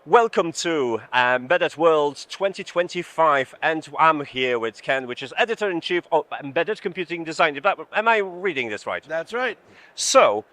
Welcome to Embedded World 2025, and I'm here with Ken, which is Editor-in-Chief of Embedded Computing Design. Am I reading this right? That's right. So,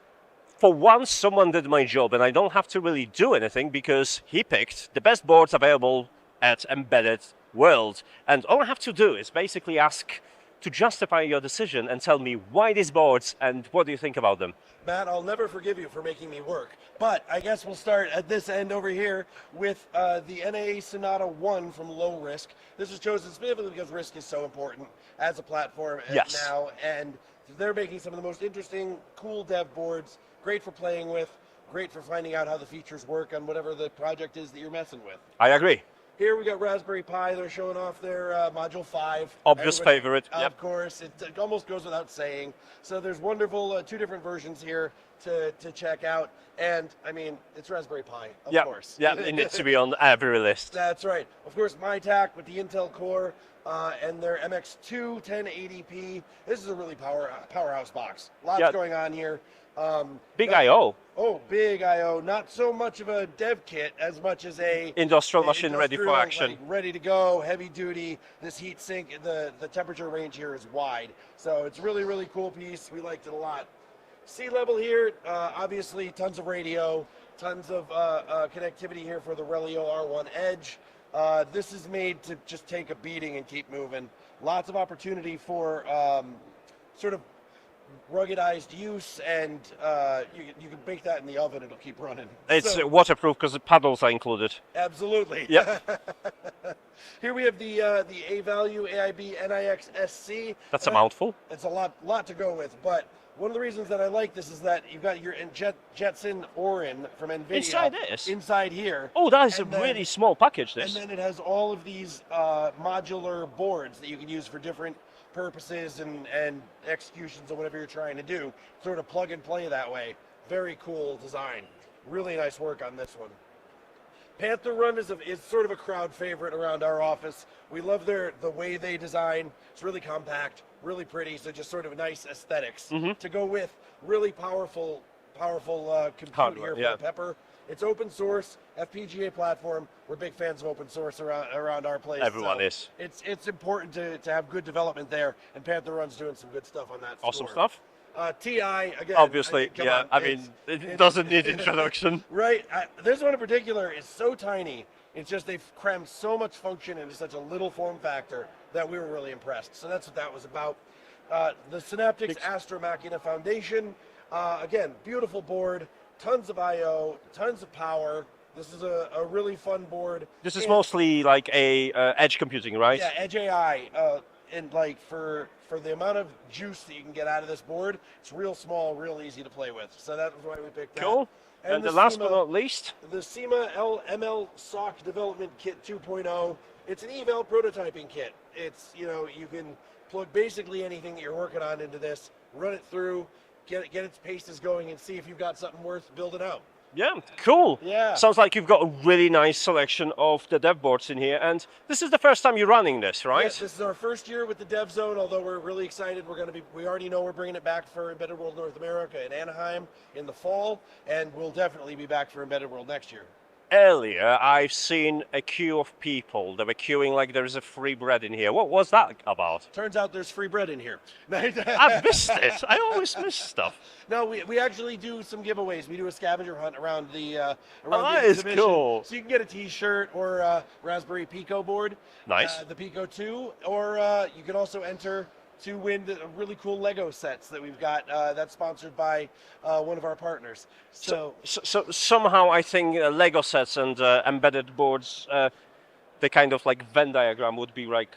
for once, someone did my job, and I don't have to really do anything because he picked the best boards available at Embedded World. And all I have to do is basically ask to justify your decision and tell me why these boards and what do you think about them. Matt, I'll never forgive you for making me work. But I guess we'll start at this end over here with the NA Sonata 1 from LowRISC. This was chosen specifically because RISC is so important as a platform now. And they're making some of the most interesting, cool dev boards, great for playing with, great for finding out how the features work on whatever the project is that you're messing with. I agree. Here we got Raspberry Pi. They're showing off their Module 5. Obvious favorite. Of course, it almost goes without saying. So there's wonderful two different versions here to check out. And I mean, it's Raspberry Pi, of course. Yeah, it needs to be on every list. That's right. Of course, Mytac with the Intel Core and their MX2 1080p. This is a really powerhouse box. Lots going on here. Big I/O. Oh, big I/O. Not so much of a dev kit as much as a industrial machine ready for action. Like, ready to go, heavy duty. This heat sink, the temperature range here is wide. So it's really, really cool piece. We liked it a lot. Sealevel here, obviously tons of radio, tons of connectivity here for the RIO R1 Edge. This is made to just take a beating and keep moving. Lots of opportunity for sort of ruggedized use, and you can bake that in the oven, it'll keep running. It's waterproof because the paddles are included. Absolutely. Yeah. Here we have the Avalue AIB-NX SC. That's a mouthful. It's a lot to go with, but one of the reasons that I like this is that you've got your Jetson Orin from NVIDIA inside this. Inside here. Oh, that is a really small package, this. And then it has all of these modular boards that you can use for different purposes and executions of whatever you're trying to do. Sort of plug and play that way. Very cool design. Really nice work on this one. Panther Run is sort of a crowd favorite around our office. We love the way they design. It's really compact, really pretty, so just sort of nice aesthetics to go with really powerful compute hardware, here for Pepper. It's open source, FPGA platform. We're big fans of open source around our place. Everyone is. It's important to have good development there, and Panther Run's doing some good stuff on that. Awesome stuff. TI, again. Obviously, I mean, it doesn't need introduction. Right. This one in particular is so tiny. It's just they've crammed so much function into such a little form factor that we were really impressed. So that's what that was about. The Synaptics Astra Machina Foundation. Again, beautiful board. Tons of I/O, tons of power. This is a really fun board. This is mostly like a edge computing, right? Yeah, Edge AI. And like for the amount of juice that you can get out of this board, it's real small, real easy to play with. So that was why we picked that. Cool. And the last but not least, the SEMA ML SOC Development Kit 2.0. It's an eval prototyping kit. It's, you can plug basically anything that you're working on into this, run it through, get its paces going, and see if you've got something worth building out. Yeah, cool. Yeah. Sounds like you've got a really nice selection of the dev boards in here, and this is the first time you're running this, right? Yes, this is our first year with the Dev Zone, although we're really excited. We already know we're bringing it back for Embedded World North America in Anaheim in the fall, and we'll definitely be back for Embedded World next year. Earlier, I've seen a queue of people. They were queuing like there's a free bread in here. What was that about? Turns out there's free bread in here. I missed it. I always miss stuff. No, we actually do some giveaways. We do a scavenger hunt around the that the is exhibition. cool. So you can get a T-shirt or a Raspberry Pico board. Nice. The Pico 2, or you can also enter to win the really cool Lego sets that we've got. That's sponsored by one of our partners. So somehow I think Lego sets and embedded boards, the kind of like Venn diagram would be like,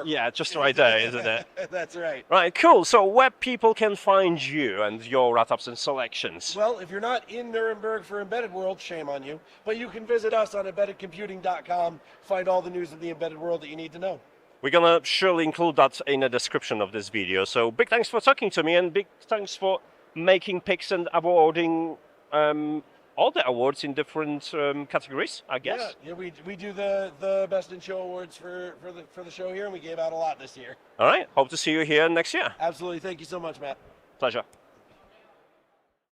yeah, just right there, isn't it? That's right. Right, cool. So where people can find you and your write-ups and selections? Well, if you're not in Nuremberg for Embedded World, shame on you. But you can visit us on embeddedcomputing.com, find all the news of the embedded world that you need to know. We're going to surely include that in the description of this video. So big thanks for talking to me, and big thanks for making picks and awarding all the awards in different categories, I guess. Yeah, we do the Best in Show awards for the show here, and we gave out a lot this year. All right, hope to see you here next year. Absolutely. Thank you so much, Matt. Pleasure.